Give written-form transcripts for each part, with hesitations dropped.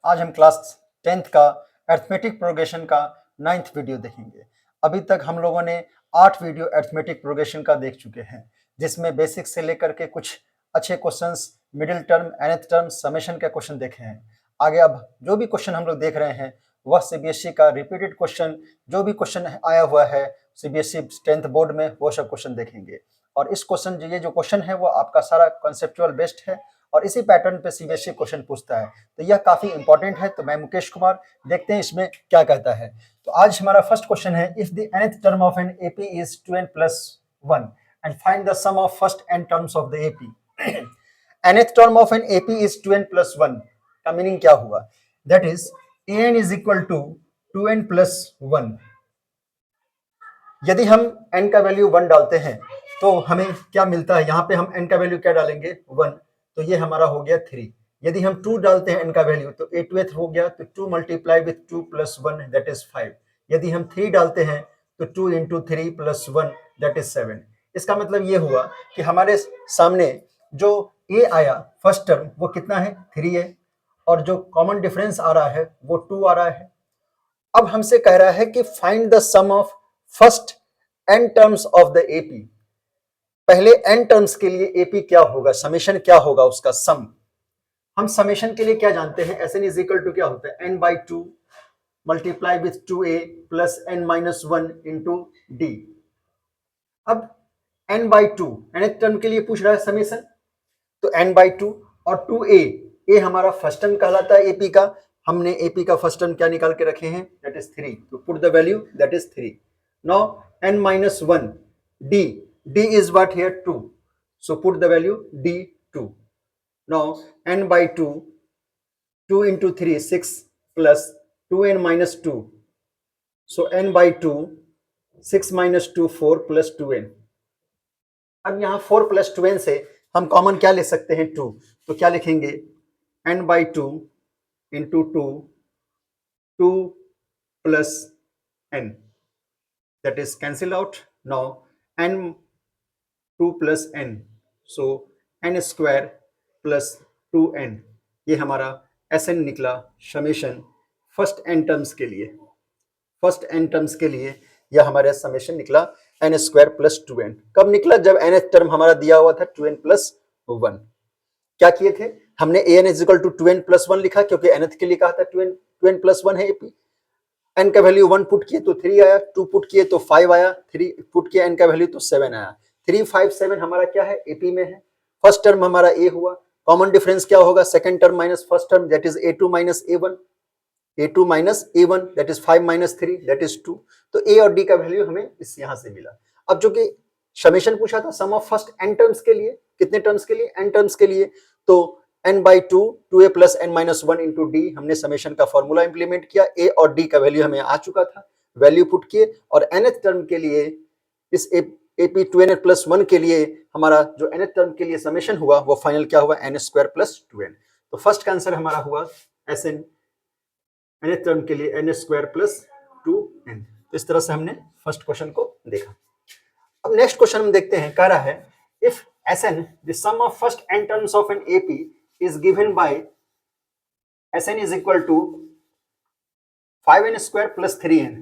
आज हम class 10th का अरिथमेटिक प्रोग्रेशन का 9th वीडियो देखेंगे। अभी तक हम लोगों ने 8 वीडियो अरिथमेटिक प्रोग्रेशन का देख चुके हैं, जिसमें बेसिक से लेकर के कुछ अच्छे questions, middle term, nth term, summation के क्वेश्चन देखे हैं। आगे अब जो भी क्वेश्चन हम लोग देख रहे हैं वह सीबीएसई का रिपीटेड क्वेश्चन, जो भी क्वेश्चन आया हुआ है सीबीएसई 10th बोर्ड में, वो सब क्वेश्चन देखेंगे। और इस क्वेश्चन ये जो क्वेश्चन है वो आपका सारा कॉन्सेप्चुअल बेस्ड है और इसी पैटर्न पे सीबीएसई क्वेश्चन पूछता है, तो यह काफी इंपॉर्टेंट है। तो मैं मुकेश कुमार, देखते हैं इसमें क्या कहता है। तो आज हमारा फर्स्ट क्वेश्चन है, if the nth term of an AP is 2n+1 and find the sum of first n terms of the AP. nth term of an AP is 2n+1 का मीनिंग क्या हुआ? That is an is equal to 2n+1। यदि हम n का value 1 डालते हैं तो हमें क्या मिलता है? यहाँ पे हम n का वैल्यू क्या डालेंगे? 1, तो ये हमारा हो गया 3। यदि हम 2 डालते हैं n का वैल्यू तो 8th हो गया, तो 2 multiply with 2 plus 1 that is 5। यदि हम 3 डालते हैं तो 2 इंटू 3 प्लस 1 दैट इज 7। इसका मतलब ये हुआ कि हमारे सामने जो a आया फर्स्ट टर्म वो कितना है? 3 है, और जो कॉमन डिफरेंस आ रहा है वो 2 आ रहा है। अब हमसे कह रहा है कि find the sum of first n terms of the AP. पहले n टर्म्स के लिए एपी क्या होगा, समेशन क्या होगा, उसका सम। हम समेशन के लिए क्या जानते हैं? Sn इज इक्वल टू क्या होता है? n/2 multiply with 2a plus n-1 into D. अब n/2 nth टर्म के लिए पूछ रहा है समेशन, तो n/2 और 2a, a हमारा फर्स्ट टर्म कहलाता है एपी का। हमने एपी का फर्स्ट टर्म क्या निकाल के रखे हैं? दैट इज 3, तो put the value that is 3। Now n-1 d, d is what here? 2, so put the value d2. now n/2, 2 into 3 6 plus 2n minus 2, so n/2 6 minus 2 4 plus 2n। अब यहाँ 4 plus 2n से हम common क्या ले सकते हैं? 2, तो क्या लिखेंगे? n/2 into 2 plus n, that is cancel out. now n2 plus n, so n square plus 2n, ये हमारा Sn निकला समेशन फर्स्ट n टर्म्स के लिए। फर्स्ट n टर्म्स के लिए यह हमारा समेशन निकला n स्क्वायर प्लस 2n। कब निकला? जब nth टर्म हमारा दिया हुआ था 2n+1। क्या किए थे हमने? an is equal to 2n+1 लिखा, क्योंकि nth के लिए कहा था 2n+1 है एपी। n का वैल्यू 1 पुट किए तो 3 आया, 2 पुट किए तो 5 आया, 3 पुट किया n का वैल्यू तो 7 आया। 3 5 7 हमारा क्या है? एपी में है। फर्स्ट टर्म हमारा a हुआ, कॉमन डिफरेंस क्या होगा? Second term minus first term, that is a2 minus a1, a2 minus a1 that is 5 minus 3 that is 2। तो a और d का वैल्यू हमें इस यहां से मिला। अब जो कि समेशन पूछा था सम ऑफ फर्स्ट n टर्म्स के लिए, कितने टर्म्स के लिए? n टर्म्स के लिए, तो n/2 2a plus n-1 into D, हमने समेशन का फॉर्मूला इंप्लीमेंट किया। a और d का वैल्यू हमें आ चुका था, वैल्यू पुट किए, और nth टर्म के लिए इस AP 2n+1 के लिए हमारा जो nth टर्म के लिए समेशन हुआ वो फाइनल क्या हुआ? n square plus 2n। तो फर्स्ट का आंसर हमारा हुआ Sn nth टर्म के लिए n स्क्वायर प्लस 2n। तो इस तरह से हमने फर्स्ट क्वेश्चन को देखा। अब नेक्स्ट क्वेश्चन हम देखते हैं, कह रहा है if Sn the sum of first n terms of an AP is given by Sn is equal to 5n square plus 3n।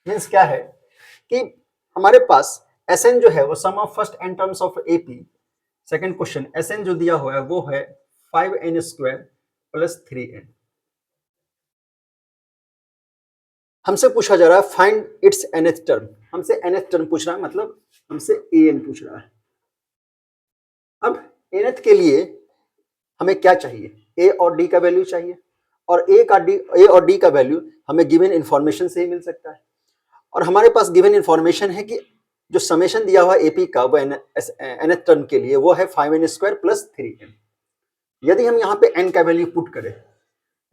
Means क्या है कि हमारे पास Sn जो है वो sum of first n terms of AP, second question Sn जो दिया हुआ है वो है 5n स्क्वायर प्लस 3n। हमसे पूछा जा रहा है फाइंड इट्स nth टर्म। हमसे nth टर्म पूछ रहा है, मतलब हमसे an पूछ रहा है। अब nth के लिए हमें क्या चाहिए? a और d का वैल्यू चाहिए, और a और d का वैल्यू हमें गिवन इंफॉर्मेशन से ही मिल सकता है। और हमारे पास गिवन इंफॉर्मेशन है कि जो समेशन दिया हुआ एपी का वो nth टर्म के लिए वो है 5n स्क्वायर प्लस 3n। यदि हम यहाँ पे n का वैल्यू पुट करें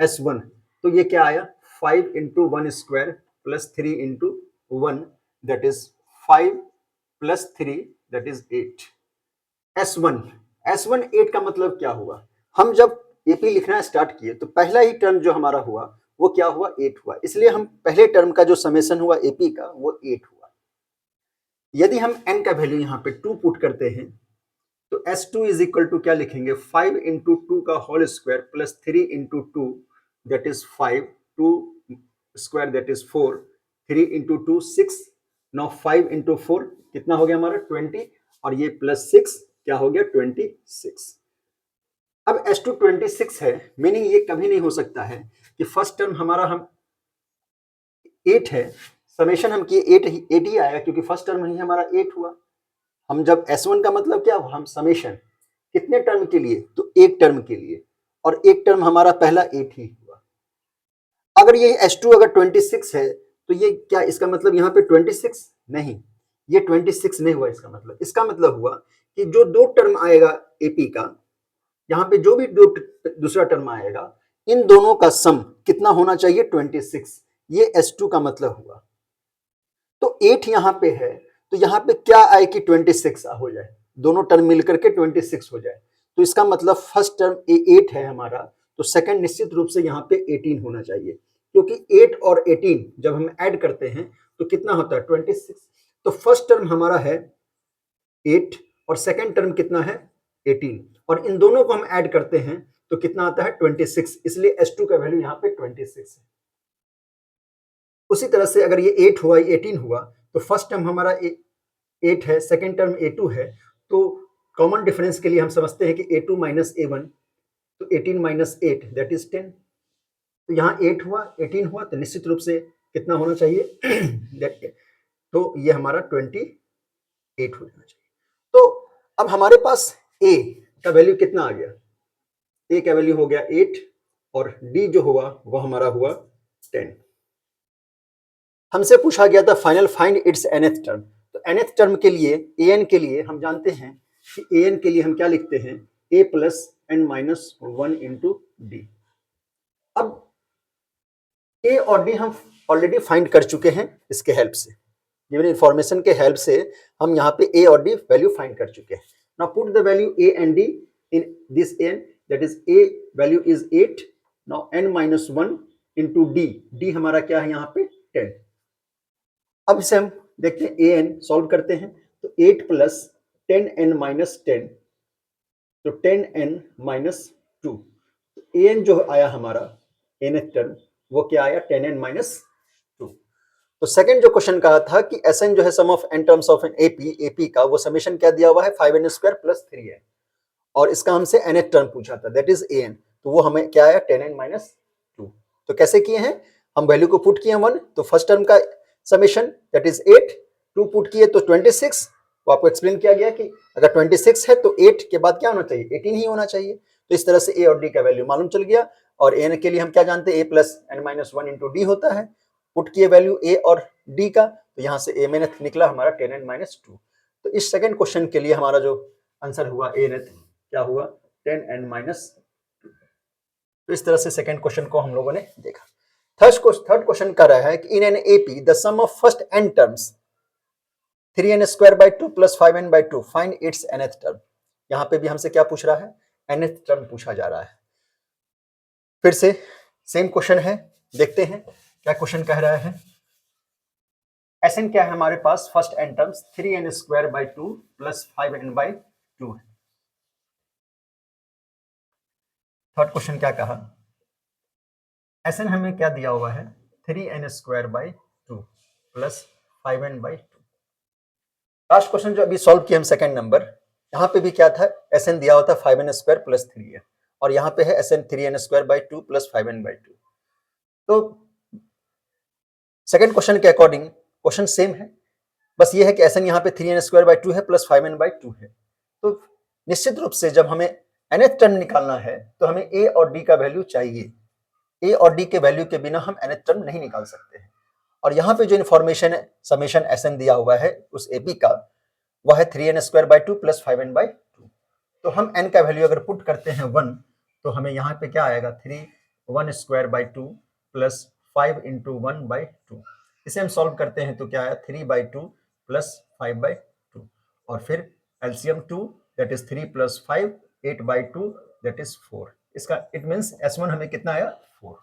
S1, तो ये क्या आया? 5 into 1 square plus 3 into 1 that is 5 plus 3 that is 8। S1 8 का मतलब क्या हुआ? हम जब एपी लिखना स्टार्ट किए तो पहला ही टर्म जो हमारा हुआ वो क्या हुआ? 8 हुआ, इसलिए हम पहले टर्म का जो समेशन हुआ एपी का वो 8 हुआ। यदि हम n का वैल्यू यहाँ पे 2 पुट करते हैं तो S2 इज इक्वल टू क्या लिखेंगे? 5 इंटू 2 का whole square plus 3 into 2 that is 5, 2 square that is 4, 3 into 2 6, now 5 into 4 कितना हो गया हमारा 20, और ये प्लस 6 क्या हो गया 26। अब S2 26 है, मीनिंग ये कभी नहीं हो सकता है कि फर्स्ट टर्म हमारा हम 8 है, समेशन हम किए 8 ही आया क्योंकि फर्स्ट टर्म ही हमारा 8 हुआ। हम जब S1 का मतलब क्या हुआ, हम समेशन कितने टर्म के लिए, तो एक टर्म के लिए, और एक टर्म हमारा पहला 8 ही हुआ। अगर ये S2 अगर 26 है तो ये क्या, इसका मतलब यहाँ पे 26 नहीं, ये 26 नहीं हुआ। इसका मतलब हुआ कि जो दो टर्म आएगा एपी का, यहाँ पे जो भी दूसरा टर्म आएगा, इन दोनों का सम कितना होना चाहिए 26, ये S2 का मतलब हुआ। तो 8 यहाँ पे है, तो यहाँ पे क्या आए कि 26 हो जाए, दोनों टर्म मिलकर के 26 हो जाए। तो इसका मतलब फर्स्ट टर्म 8 है हमारा, तो सेकंड निश्चित रूप से यहाँ पे 18 होना चाहिए, क्योंकि 8 और 18 जब हम ऐड करते हैं तो कितना होता है 26। तो फर्स्ट टर्म हमारा है 8 और सेकंड टर्म कितना है 18, और इन दोनों को हम ऐड करते हैं तो कितना आता है 26, इसलिए S2 का वैल्यू यहाँ पे 26 है। उसी तरह से अगर ये 8 हुआ, ये 18 हुआ, तो फर्स्ट टर्म हमारा 8 है, सेकंड टर्म A2 है, तो कॉमन डिफरेंस के लिए हम समझते हैं कि A2 माइनस A1, तो 18 माइनस 8 दैट इज 10। तो यहाँ 8 हुआ, 18 हुआ, तो निश्चित रूप से कितना होना चाहिए तो ये हमारा 28 हो जाना चाहिए। तो अब हमारे पास A का वैल्यू कितना आ गया, A का वैल्यू हो गया 8 और D जो हुआ वो हमारा हुआ 10। हमसे पूछा गया था final find its nth term. तो nth टर्म के लिए an के लिए हम जानते हैं कि an के लिए हम क्या लिखते हैं, a plus n minus 1 into D. अब a और d हम ऑलरेडी फाइंड कर चुके हैं, इसके हेल्प से, गिवन इंफॉर्मेशन के हेल्प से हम यहाँ पे a और d वैल्यू फाइंड कर चुके हैं। Now put the value a and d in this n, that is a value is 8, now n minus 1 into d हमारा क्या है यहाँ पे 10। अब इसे हम देखते हैं an सॉल्व करते हैं, तो 8 प्लस 10n माइनस 10, तो 10n माइनस 2, an जो आया हमारा nth टर्म वो क्या आया 10n माइनस 2। तो सेकंड जो क्वेश्चन कहा था कि Sn जो है sum of n terms of an AP का, वो समेशन क्या दिया हुआ है 5n स्क्वायर प्लस 3n, और इसका हमसे nth टर्म पूछा था दैट इज an, तो वो हमें क्या आया 10n माइनस 2। तो कैसे किए हैं, हम वैल्यू को पुट किए 1, तो फर्स्ट टर्म का समेशन दैट इज 8, 2 पुट किए तो 26, वो आपको एक्सप्लेन किया गया कि अगर 26 है तो 8 के बाद क्या होना चाहिए 18 ही होना चाहिए। तो इस तरह से a और d का वैल्यू मालूम चल गया, और n के लिए हम क्या जानते हैं a plus n minus 1 into D होता है। पुट किए वैल्यू a और d का, तो यहाँ से a nth निकला हमारा 10n माइनस 2। तो इस सेकंड क्वेश्चन के लिए हमारा जो आंसर हुआ a nth क्या हुआ 10n माइनस 2। तो इस तरह से सेकंड क्वेश्चन को हम लोगों ने देखा। थर्ड क्वेश्चन कर रहा है कि in an AP the sum of first n terms 3n square by 2 plus 5n by 2 find its nth term. यहाँ पे भी हमसे क्या पूछ रहा है nth टर्म पूछा जा रहा है। फिर से सेम क्वेश्चन है, देखते हैं क्या क्वेश्चन कह रहा है। Sn क्या है हमारे पास, first n terms 3n square by 2 plus 5n by 2 है। थर्ड क्वेश्चन क्या कहा, Sn हमें क्या दिया हुआ है 3n square by 2 plus 5n by 2। Last question जो अभी सॉल्व किया हम सेकंड नंबर, यहाँ पे भी क्या था Sn दिया हुआ था 5n स्क्वायर प्लस 3n, और यहाँ पे है Sn 3n square by 2 plus 5n by 2। तो सेकंड क्वेश्चन के अकॉर्डिंग क्वेश्चन सेम है, बस ये है कि Sn यहाँ पे 3n स्क्वायर बाई 2 है प्लस 5n बाई 2 है। तो निश्चित रूप से जब हमें nth टर्म निकालना है तो हमें a और d का वैल्यू चाहिए, a और d के वैल्यू के बिना हम nth टर्म नहीं निकाल सकते हैं। और यहाँ पे जो इन्फॉर्मेशन है समेशन Sn दिया हुआ है उस AP का, वह है 3n square by 2 plus 5n by 2। तो हम n का वैल्यू अगर पुट करते हैं 1, तो हमें यहाँ पे क्या आएगा 1 square by 2 plus 5 into 1 by 2। इसे हम सॉल्व करते हैं तो क्या आया 3 बाई 2 प्लस 5 बाई 2, और फिर LCM 2 that is 3 plus 5 8 by 2 that is 4। इसका इट मीन्स S1 हमें कितना आया 4।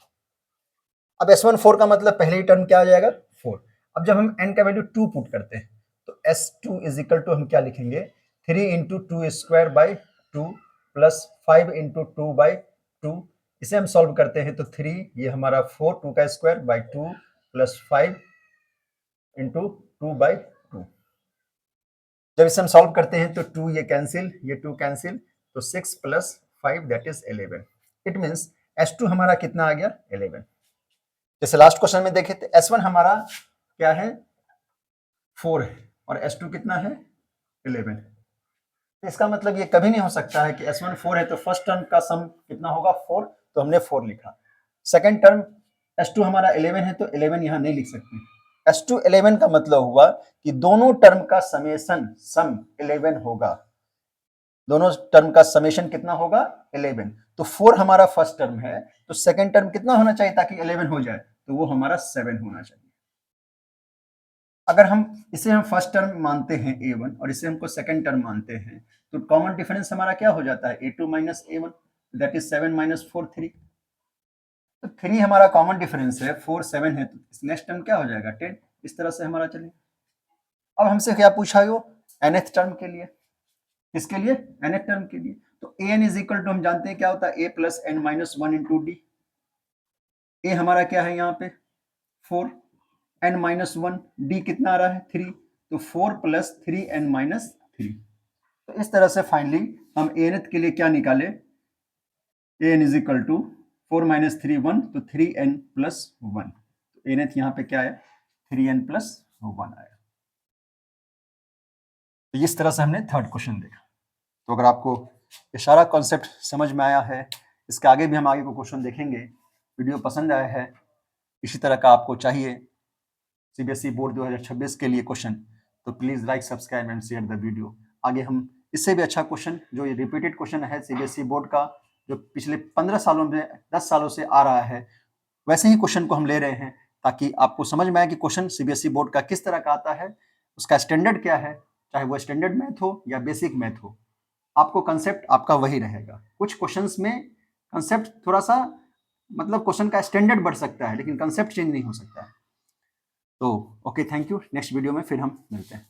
अब S1 4 का मतलब पहले ही टर्म क्या आ जाएगा 4। अब जब हम n का वैल्यू 2 पुट करते हैं तो S2 इज इक्वल टू हम क्या लिखेंगे 3 into 2 square by 2 plus 5 into 2 by 2 इसे हम सॉल्व करते हैं तो 3 ये हमारा 4 2 का स्क्वायर बाई 2 प्लस 5 इंटू 2/2। जब इसे हम सॉल्व करते हैं तो 2 ये कैंसिल, ये 2 कैंसिल, तो 6 plus 5 that is 11। It means S2 हमारा कितना आ गया 11। जैसे लास्ट क्वेश्चन में देखे थे S1 हमारा क्या है 4 है और S2 कितना है 11। इसका मतलब ये कभी नहीं हो सकता है कि S1 4 है तो फर्स्ट टर्म का सम कितना होगा 4, तो हमने 4 लिखा। सेकंड टर्म S2 हमारा 11 है तो 11 यहां नहीं लिख सकते। S2 11 का मतलब हुआ कि दोनों टर्म का समेशन सम 11 होगा। दोनों टर्म का समेशन कितना होगा 11। तो 4 हमारा फर्स्ट टर्म है तो सेकंड टर्म कितना होना चाहिए ताकि 11 हो जाए, तो वो हमारा 7 होना चाहिए। अगर हम इसे हम फर्स्ट टर्म मानते हैं a1 और इसे हमको सेकंड टर्म मानते हैं तो कॉमन डिफरेंस हमारा क्या हो जाता है a2 minus a1 that is 7 minus 4 3। तो 3 हमारा कॉमन डिफरेंस है, 4 7 है, तो नेक्स्ट टर्म क्या हो जाएगा 10। इस तरह से हमारा चले। अब हमसे क्या पूछा है वो nth टर्म के लिए, किसके लिए nth टर्म के लिए। तो an इज इक्वल टू हम जानते हैं क्या होता है a plus n minus 1 into D. a हमारा क्या है यहाँ पे 4, n माइनस 1, डी कितना आ रहा है 3, तो 4 प्लस 3 n माइनस 3। तो इस तरह से फाइनली हम nth के लिए क्या निकाले an is equal to 4 minus 3 1, तो 3n प्लस 1। तो nth यहाँ पे क्या है 3n प्लस 1 आया। तो इस तरह से हमने थर्ड क्वेश्चन देखा। तो अगर आपको ये सारा कॉन्सेप्ट समझ में आया है, इसके आगे भी हम आगे को क्वेश्चन देखेंगे। वीडियो पसंद आया है, इसी तरह का आपको चाहिए सीबीएसई बोर्ड 2026 के लिए क्वेश्चन, तो please like subscribe and share the video. आगे हम इससे भी अच्छा क्वेश्चन जो ये रिपीटेड क्वेश्चन है सीबीएसई बोर्ड का, जो पिछले 15 सालों में 10 सालों से आ रहा है, वैसे ही क्वेश्चन को हम ले रहे हैं ताकि आपको समझ में आए कि क्वेश्चन सीबीएसई बोर्ड का किस तरह का आता है, उसका स्टैंडर्ड क्या है, चाहे वो स्टैंडर्ड मैथ हो या बेसिक मैथ हो, आपको कंसेप्ट आपका वही रहेगा। कुछ क्वेश्चंस में कंसेप्ट थोड़ा सा मतलब क्वेश्चन का स्टैंडर्ड बढ़ सकता है लेकिन कंसेप्ट चेंज नहीं हो सकता है। तो okay, thank you. Next video में फिर हम मिलते हैं।